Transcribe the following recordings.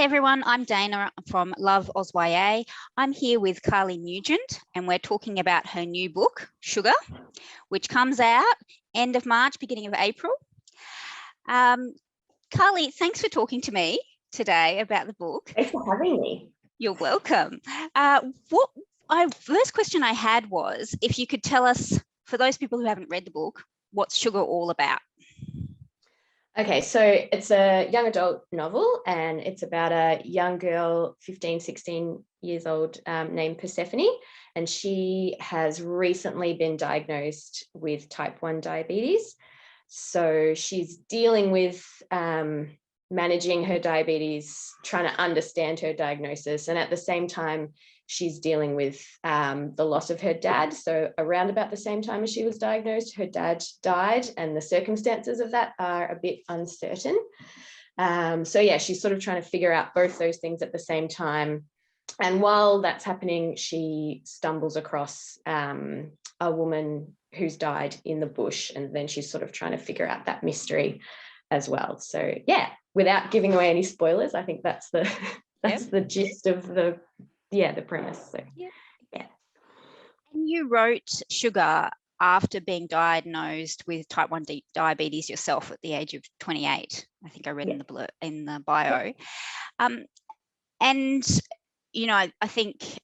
everyone, I'm Dayna from Love Oz YA. I'm here with Carly Nugent and we're talking about her new book, Sugar, which comes out end of March, beginning of April. Carly, thanks for talking to me today about the book. Thanks for having me. You're welcome. First question I had was if you could tell us, for those people who haven't read the book, what's Sugar all about? Okay, so it's a young adult novel and it's about a young girl, 15, 16 years old, named Persephone. And she has recently been diagnosed with type 1 diabetes. So she's dealing with managing her diabetes, trying to understand her diagnosis. And at the same time, she's dealing with the loss of her dad. So around about the same time as she was diagnosed, her dad died and the circumstances of that are a bit uncertain. So yeah, she's sort of trying to figure out both those things at the same time. And while that's happening, she stumbles across a woman who's died in the bush. And then she's sort of trying to figure out that mystery as well. So yeah, without giving away any spoilers, I think that's the the gist of the premise. So, yeah. And you wrote Sugar after being diagnosed with type 1 diabetes yourself at the age of 28. I think I read in the bio. And you know, I think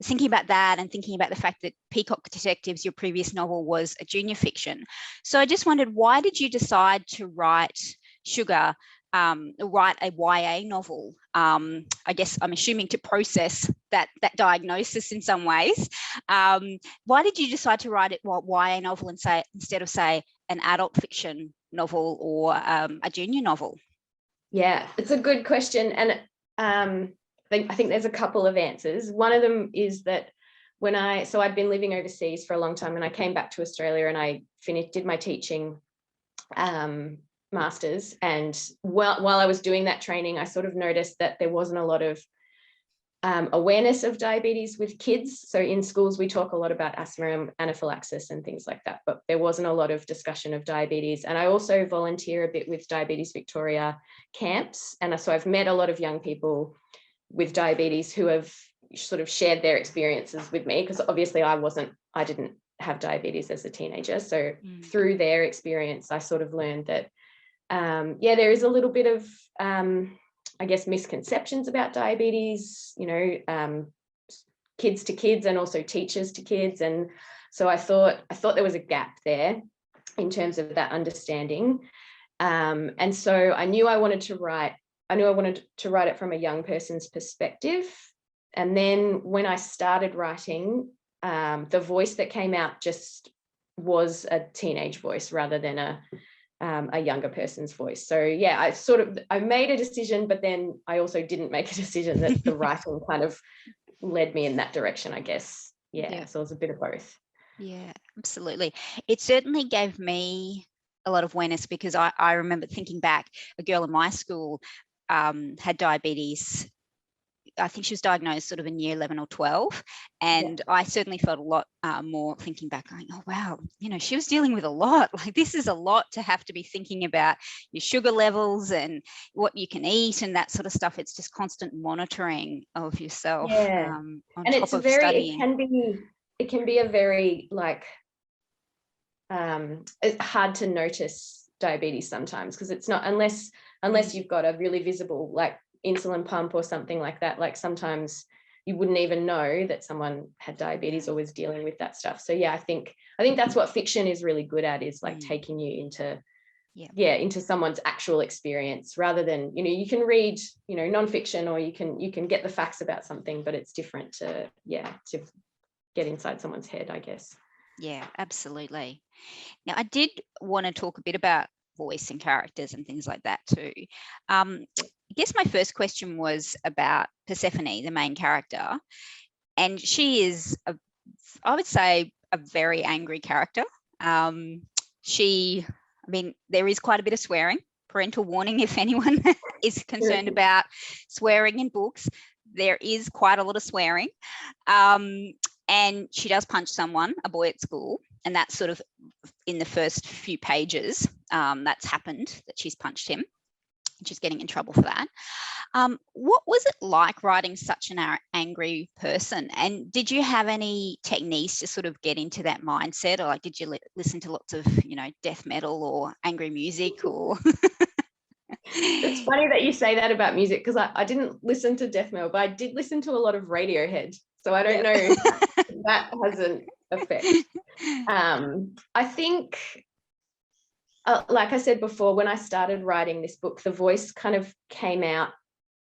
thinking about that and thinking about the fact that Peacock Detectives, your previous novel, was a junior fiction. So I just wondered, why did you decide to write Sugar, write a YA novel? I guess I'm assuming to process that diagnosis in some ways. Why did you decide to write it YA novel instead of say an adult fiction novel or a junior novel? Yeah, it's a good question, and I think there's a couple of answers. One of them is that I'd been living overseas for a long time, and I came back to Australia and I did my teaching masters. And while I was doing that training, I sort of noticed that there wasn't a lot of awareness of diabetes with kids. So in schools, we talk a lot about asthma and anaphylaxis and things like that, but there wasn't a lot of discussion of diabetes. And I also volunteer a bit with Diabetes Victoria camps. And so I've met a lot of young people with diabetes who have sort of shared their experiences with me, because obviously I didn't have diabetes as a teenager. So through their experience, I sort of learned that, there is a little bit of, I guess, misconceptions about diabetes, you know, kids to kids and also teachers to kids. And so I thought there was a gap there in terms of that understanding. And so I knew I wanted to write it from a young person's perspective. And then when I started writing, the voice that came out just was a teenage voice rather than a younger person's voice. So yeah, I made a decision, but then I also didn't make a decision. That the writing kind of led me in that direction, I guess. Yeah, so it was a bit of both. Yeah, absolutely. It certainly gave me a lot of awareness, because I remember thinking back, a girl in my school had diabetes. I think she was diagnosed sort of in year 11 or 12. And I certainly felt a lot more thinking back, going, oh, wow, you know, she was dealing with a lot. Like, this is a lot to have to be thinking about your sugar levels and what you can eat and that sort of stuff. It's just constant monitoring of yourself. On and top it's of studying. It can be a very, like, it's hard to notice diabetes sometimes, because it's not, unless you've got a really visible, like, insulin pump or something like that. Like, sometimes you wouldn't even know that someone had diabetes or was dealing with that stuff. So yeah, I think that's what fiction is really good at, is like taking you into someone's actual experience, rather than, you know, you can read, you know, nonfiction, or you can get the facts about something, but it's different to get inside someone's head, I guess. Yeah, absolutely. Now, I did want to talk a bit about voice and characters and things like that too. I guess my first question was about Persephone, the main character, and she is, I would say, a very angry character. There is quite a bit of swearing. Parental warning if anyone is concerned about swearing in books. There is quite a lot of swearing. And she does punch someone, a boy at school, and that's sort of in the first few pages that's happened, that she's punched him. She's getting in trouble for that. What was it like writing such an angry person? And did you have any techniques to sort of get into that mindset, or like did you listen to lots of, death metal or angry music, or? It's funny that you say that about music, because I didn't listen to death metal, but I did listen to a lot of Radiohead. So I don't know if that has an effect. I think, like I said before, when I started writing this book, the voice kind of came out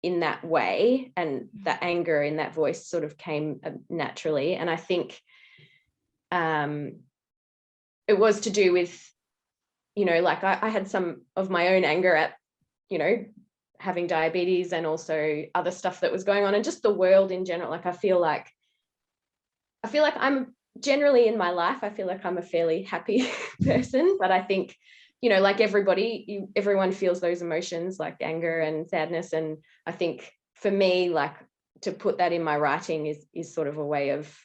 in that way, and the anger in that voice sort of came naturally. And I think it was to do with, like I had some of my own anger at, having diabetes, and also other stuff that was going on, and just the world in general. Like I feel like I'm generally in my life, I feel like I'm a fairly happy person, but I think, like everyone feels those emotions like anger and sadness. And I think for me, like, to put that in my writing is sort of a way of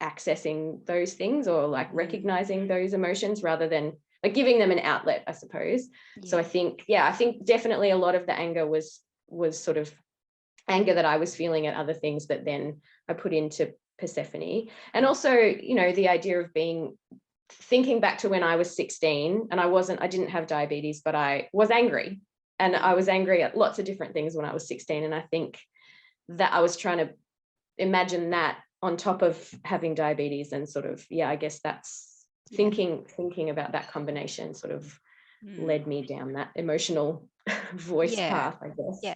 accessing those things, or like recognizing those emotions, rather than like giving them an outlet, I suppose. Yeah. So I think definitely a lot of the anger was sort of anger that I was feeling at other things that then I put into Persephone. And also, the idea of thinking back to when I was 16, and I didn't have diabetes, but I was angry, and I was angry at lots of different things when I was 16. And I think that I was trying to imagine that on top of having diabetes, and sort of, I guess that's thinking about that combination sort of led me down that emotional voice path, I guess. Yeah.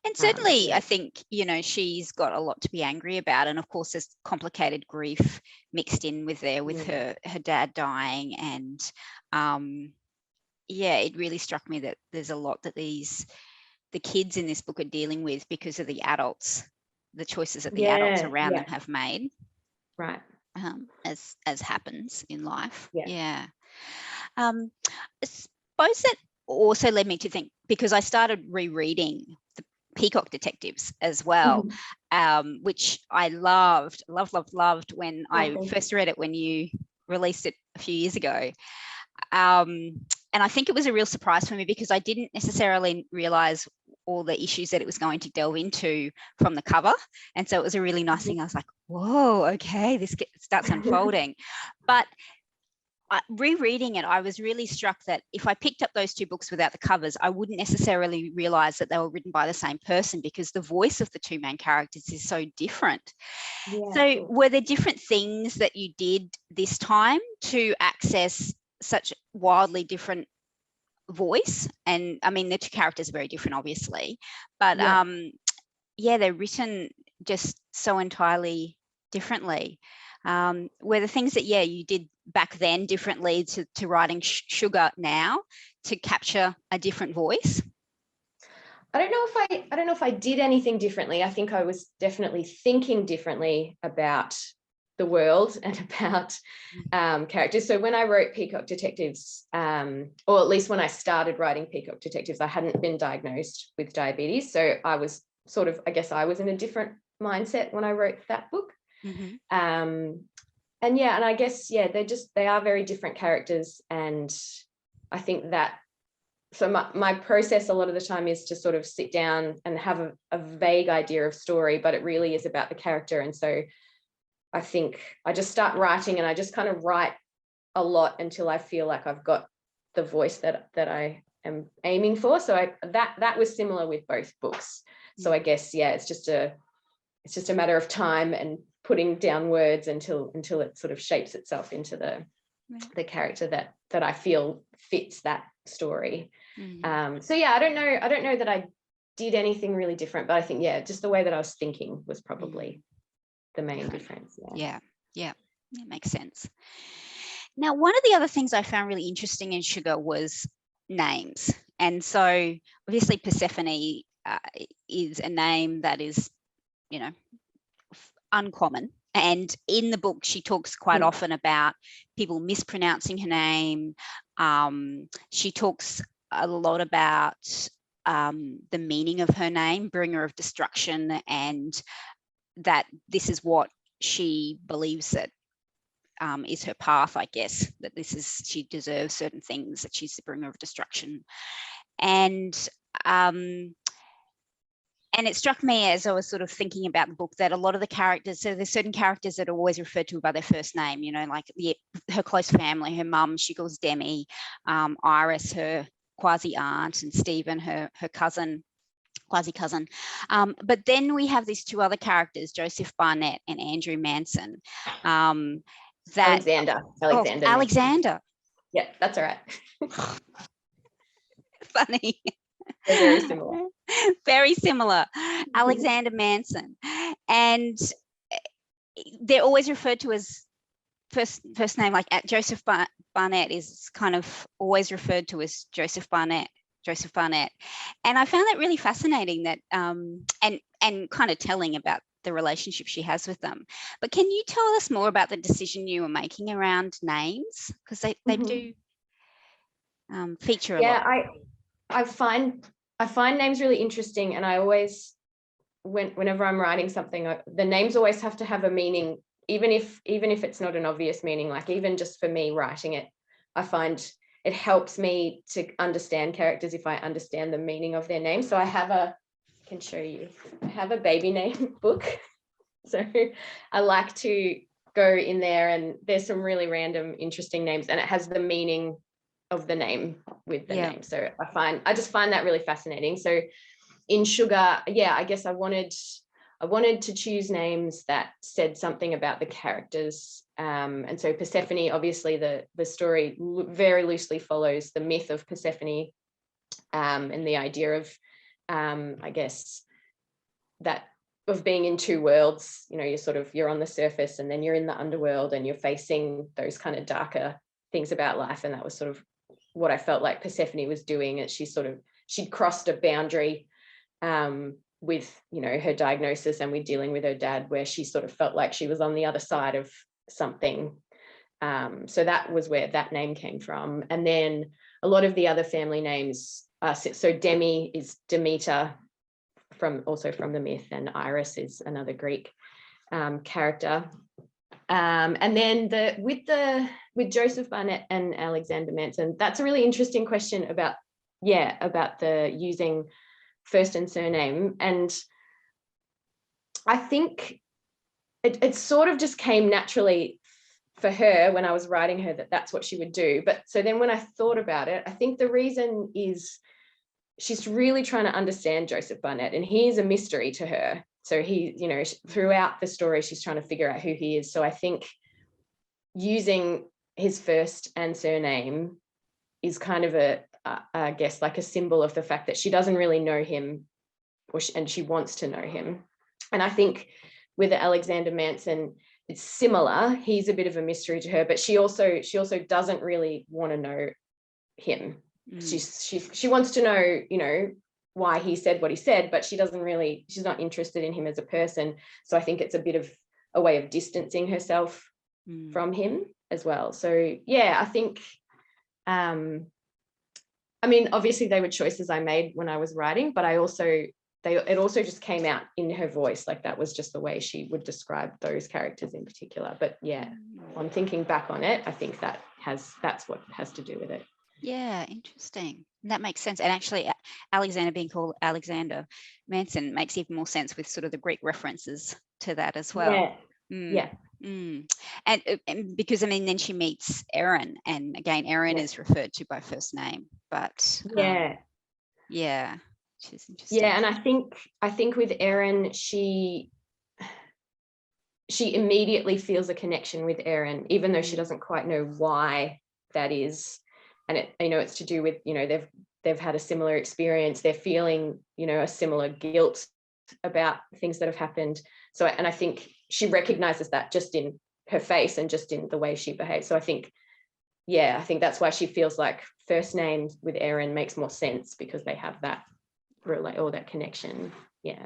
And certainly I think, she's got a lot to be angry about. And of course, there's complicated grief mixed in with her dad dying. And it really struck me that there's a lot that the kids in this book are dealing with because of the choices that the adults around them have made. Right. As happens in life. I suppose that also led me to think, because I started rereading the Peacock Detectives as well, which I loved when I first read it, when you released it a few years ago. And I think it was a real surprise for me, because I didn't necessarily realize all the issues that it was going to delve into from the cover. And so it was a really nice thing. I was like, whoa, okay, this starts unfolding. But rereading it, I was really struck that if I picked up those two books without the covers, I wouldn't necessarily realize that they were written by the same person, because the voice of the two main characters is so different. So were there different things that you did this time to access such wildly different voice? And I mean, the two characters are very different, obviously, but they're written just so entirely differently. Were the things that you did back then differently to writing Sugar now to capture a different voice? I don't know if I did anything differently. I think I was definitely thinking differently about the world and about characters. So when I wrote Peacock Detectives, or at least when I started writing Peacock Detectives, I hadn't been diagnosed with diabetes. So I was sort of, I guess I was in a different mindset when I wrote that book. And I guess, they are very different characters. And I think that, so my process a lot of the time is to sort of sit down and have a vague idea of story, but it really is about the character. And so I think I just start writing, and I just kind of write a lot until I feel like I've got the voice that I am aiming for. So that was similar with both books. So I guess, it's just a matter of time and putting down words until it sort of shapes itself into the character that I feel fits that story. I don't know that I did anything really different, but I think just the way that I was thinking was probably the main difference. That makes sense. Now, one of the other things I found really interesting in Sugar was names. And so obviously Persephone is a name that is, uncommon. And in the book, she talks quite often about people mispronouncing her name. She talks a lot about the meaning of her name, bringer of destruction, and that this is what she believes that is her path, I guess, that she deserves certain things, that she's the bringer of destruction. And and it struck me as I was sort of thinking about the book that a lot of the characters, so there's certain characters that are always referred to by their first name, you know, like her close family, her mum, she calls Demi, Iris, her quasi aunt, and Stephen, her cousin, quasi cousin. But then we have these two other characters, Joseph Barnett and Andrew Manson. Alexander. Alexander. Yeah, that's all right. Funny. They're very similar. Very similar. Alexander Manson. And they're always referred to as first name, like Joseph Barnett is kind of always referred to as Joseph Barnett. And I found that really fascinating, that and kind of telling about the relationship she has with them. But can you tell us more about the decision you were making around names? Because they do feature a lot. Yeah, I find names really interesting, and I always, whenever I'm writing something, the names always have to have a meaning, even if it's not an obvious meaning. Like, even just for me writing it, I find it helps me to understand characters if I understand the meaning of their name. So I can show you. I have a baby name book. So I like to go in there, and there's some really random, interesting names, and it has the meaning of the name with the name. So I just find that really fascinating. So in Sugar, I guess I wanted to choose names that said something about the characters. And so Persephone, obviously the story very loosely follows the myth of Persephone, and the idea of, I guess, that of being in two worlds. You know, you're on the surface, and then you're in the underworld, and you're facing those kind of darker things about life. And that was sort of what I felt like Persephone was doing. And she'd crossed a boundary with, you know, her diagnosis and with dealing with her dad, where she sort of felt like she was on the other side of something. So that was where that name came from. And then a lot of the other family names are, so Demi is Demeter, also from the myth, and Iris is another Greek character. And then with Joseph Barnett and Alexander Manson, that's a really interesting question about the using first and surname. And I think it sort of just came naturally for her when I was writing her that that's what she would do. But so then when I thought about it, I think the reason is she's really trying to understand Joseph Barnett, and he is a mystery to her. So he, you know, throughout the story, she's trying to figure out who he is. So I think using his first and surname is kind of I guess, like a symbol of the fact that she doesn't really know him, and she wants to know him. And I think with Alexander Manson, it's similar. He's a bit of a mystery to her, but she also doesn't really want to know him. She wants to know, you know, why he said what he said, but she's not interested in him as a person. So I think it's a bit of a way of distancing herself from him as well. So yeah, I think, I mean, obviously they were choices I made when I was writing, but it also just came out in her voice. Like, that was just the way she would describe those characters in particular. But yeah, on thinking back on it, I think that's what has to do with it. Yeah, interesting. That makes sense. And actually, Alexander being called Alexander Manson makes even more sense with sort of the Greek references to that as well. Yeah. And because, I mean, then she meets Erin, and again, Erin is referred to by first name, but which is interesting. Yeah, and I think with Erin, she immediately feels a connection with Erin, even though she doesn't quite know why that is. And it's to do with, you know, they've had a similar experience. They're feeling, you know, a similar guilt about things that have happened. So, and I think she recognizes that just in her face and just in the way she behaves. So I think that's why she feels like first name with Erin makes more sense, because they have that relate or that connection. Yeah.